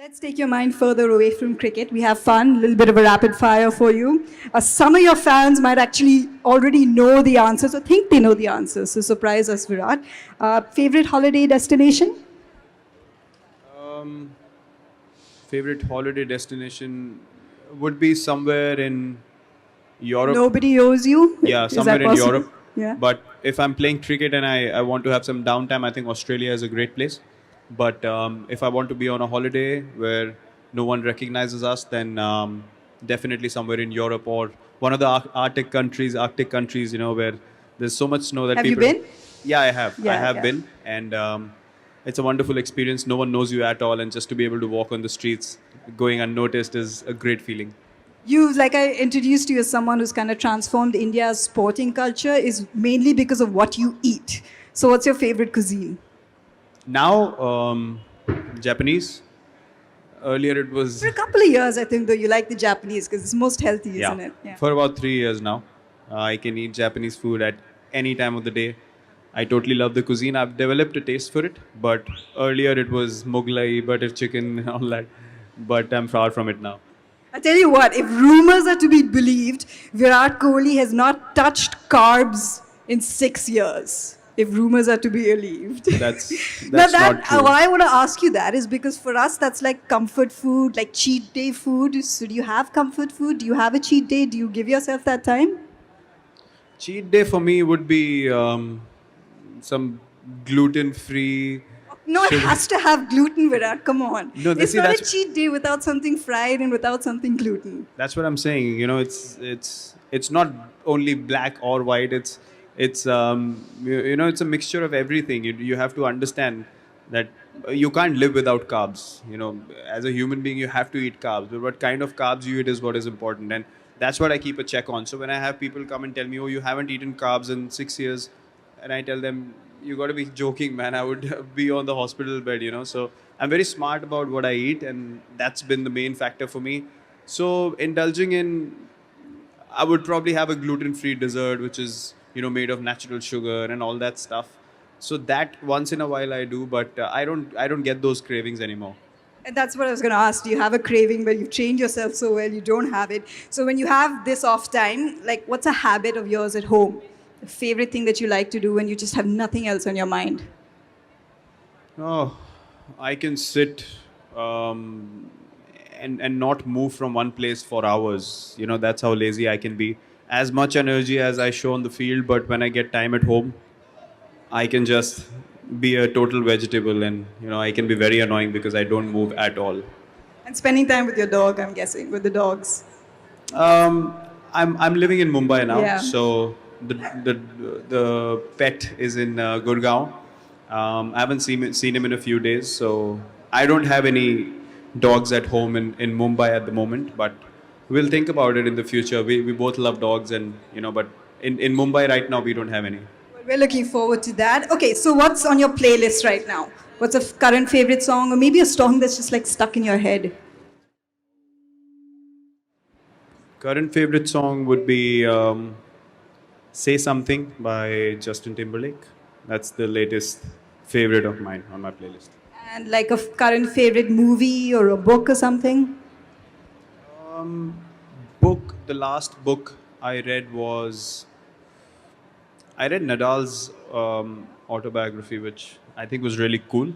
Let's take your mind further away from cricket. We have fun, a little bit of a rapid fire for you. Some of your fans might actually already know the answers or think they know the answers, so surprise us, Virat. Favorite holiday destination? Um, Favorite holiday destination would be somewhere in Europe. Nobody owes you? Yeah, Is that somewhere in possible? Europe. Yeah. But if I'm playing cricket and I want to have some downtime, I think Australia is a great place. But if I want to be on a holiday where no one recognizes us, then definitely somewhere in Europe or one of the Arctic countries, where there's so much snow that Have you people. been? Yeah, I have. I Yeah, have yeah. been, and it's a wonderful experience. No one knows you at all, and just to be able to walk on the streets, going unnoticed, is a great feeling. You, like I introduced you as someone who's kind of transformed India's sporting culture, is mainly because of what you eat. So, what's your favorite cuisine? Now, Japanese. Earlier, it was For a couple of years, I think, though, you like the Japanese because it's most healthy, yeah. isn't it? Yeah. For about 3 years now, I can eat Japanese food at any time of the day. I totally love the cuisine. I've developed a taste for it, but earlier it was Mughlai, butter chicken, and all that. But I'm far from it now. I tell you what, if rumors are to be believed, Virat Kohli has not touched carbs in 6 years. If rumors are to be believed. That's Now not true. why I want to ask you that is because for us that's like comfort food, like cheat day food. So do you have comfort food? Do you have a cheat day? Do you give yourself that time? Cheat day for me would be some gluten-free. No, it sugar- has to have gluten, Virat. Come on. No, It's see, not a that's- cheat day without something fried and without something gluten. That's what I'm saying. It's not only black or white. It's a mixture of everything. You have to understand that you can't live without carbs. As a human being, you have to eat carbs. But what kind of carbs you eat is what is important, and that's what I keep a check on. So when I have people come and tell me, "Oh, you haven't eaten carbs in 6 years," and I tell them, "You got to be joking, man. I would be on the hospital bed." So I'm very smart about what I eat, and that's been the main factor for me. So indulging in, I would probably have a gluten-free dessert, which is made of natural sugar and all that stuff. So that once in a while I do, but I don't get those cravings anymore. And that's what I was going to ask. Do you have a craving where you've trained yourself so well you don't have it? So when you have this off time, like what's a habit of yours at home? The favorite thing that you like to do when you just have nothing else on your mind? Oh, I can sit and not move from one place for hours. That's how lazy I can be. As much energy as I show on the field, but when I get time at home, I can just be a total vegetable, and I can be very annoying because I don't move at all. And spending time with your dog, I'm guessing, with the dogs. I'm living in Mumbai now, Yeah. so the pet is in Gurgaon. I haven't seen him in a few days, so I don't have any dogs at home in Mumbai at the moment. But we'll think about it in the future. We both love dogs, and but in Mumbai right now we don't have any. Well, we're looking forward to that. Okay, so what's on your playlist right now? What's a current favorite song, or maybe a song that's just like stuck in your head? Current favorite song would be "Say Something" by Justin Timberlake. That's the latest favorite of mine on my playlist. And like a current favorite movie or a book or something? Book. The last book I read was Nadal's autobiography, which I think was really cool.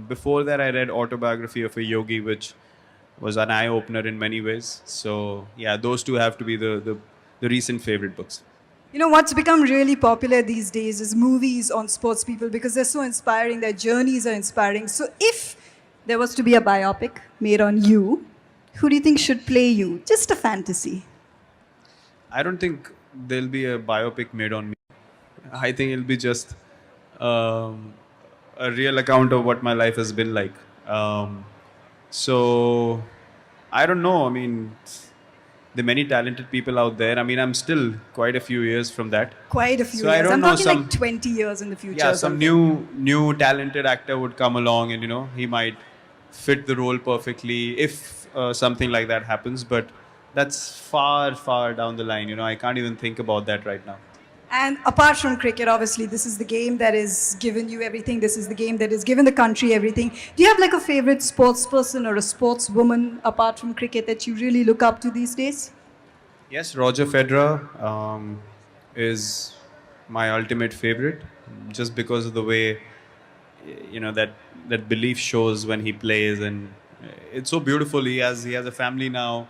Before that, I read Autobiography of a Yogi, which was an eye opener in many ways. So yeah, those two have to be the recent favorite books. You know, what's become really popular these days is movies on sports people because they're so inspiring, their journeys are inspiring. So if there was to be a biopic made on you, who do you think should play you? Just a fantasy. I don't think there'll be a biopic made on me. I think it'll be just a real account of what my life has been like. So I don't know. I mean, there are many talented people out there. I mean, I'm still quite a few years from that. Quite a few So I years. don't I'm know, talking some- like 20 years in the future. Yeah, or some something. new talented actor would come along, and he might fit the role perfectly if something like that happens. But that's far down the line. I can't even think about that right now. And apart from cricket, obviously, this is the game that has given you everything. This is the game that has given the country everything. Do you have like a favorite sports person or a sportswoman apart from cricket that you really look up to these days? Yes, Roger Federer is my ultimate favorite, just because of the way that belief shows when he plays, and it's so beautiful. He has a family now,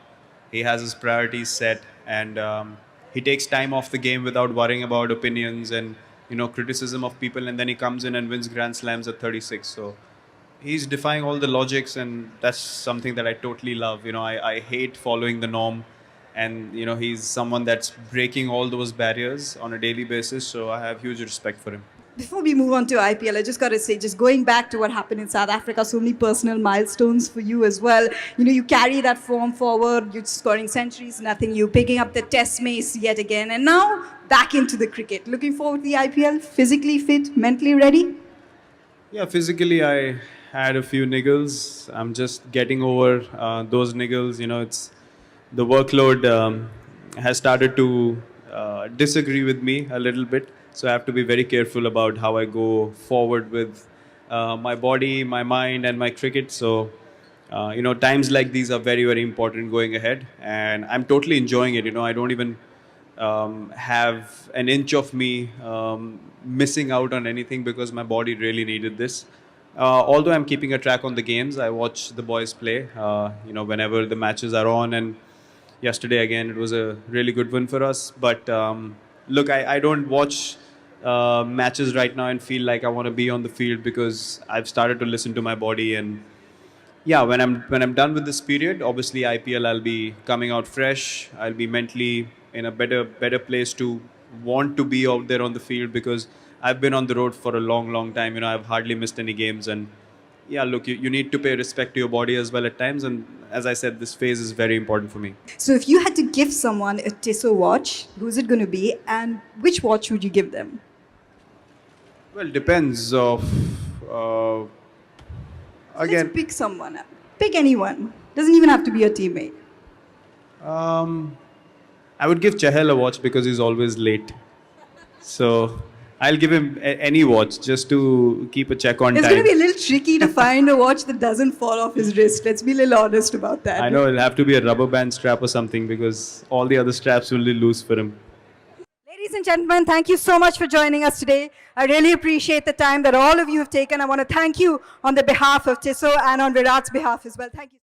he has his priorities set, and he takes time off the game without worrying about opinions and criticism of people, and then he comes in and wins Grand Slams at 36. So he's defying all the logics, and that's something that I totally love. I hate following the norm, and he's someone that's breaking all those barriers on a daily basis, so I have huge respect for him. Before we move on to IPL, I just got to say, just going back to what happened in South Africa, so many personal milestones for you as well. You carry that form forward, you're scoring centuries, nothing, you picking up the test mace yet again, and now back into the cricket. Looking forward to the IPL, physically fit, mentally ready? Yeah, physically I had a few niggles. I'm just getting over those niggles. It's the workload has started to disagree with me a little bit. So I have to be very careful about how I go forward with my body, my mind, and my cricket. So, times like these are very, very important going ahead. And I'm totally enjoying it. I don't even have an inch of me missing out on anything because my body really needed this. Although I'm keeping a track on the games, I watch the boys play, whenever the matches are on. And yesterday, again, it was a really good win for us. But look, I don't watch matches right now and feel like I want to be on the field because I've started to listen to my body. And yeah, when I'm done with this period, obviously IPL, I'll be coming out fresh. I'll be mentally in a better place to want to be out there on the field because I've been on the road for a long time. I've hardly missed any games. And yeah, look, you need to pay respect to your body as well at times. And as I said, this phase is very important for me. So if you had to give someone a Tissot watch, who's it going to be, and which watch would you give them? Well, depends of again. Let's pick someone. Pick anyone. Doesn't even have to be a teammate. I would give Chahal a watch because he's always late. So I'll give him any watch just to keep a check on It's time. going to be a little tricky to find a watch that doesn't fall off his wrist. Let's be a little honest about that. I know it'll have to be a rubber band strap or something because all the other straps will be loose for him. Ladies and gentlemen, thank you so much for joining us today. I really appreciate the time that all of you have taken. I want to thank you on the behalf of Tissot and on Virat's behalf as well. Thank you.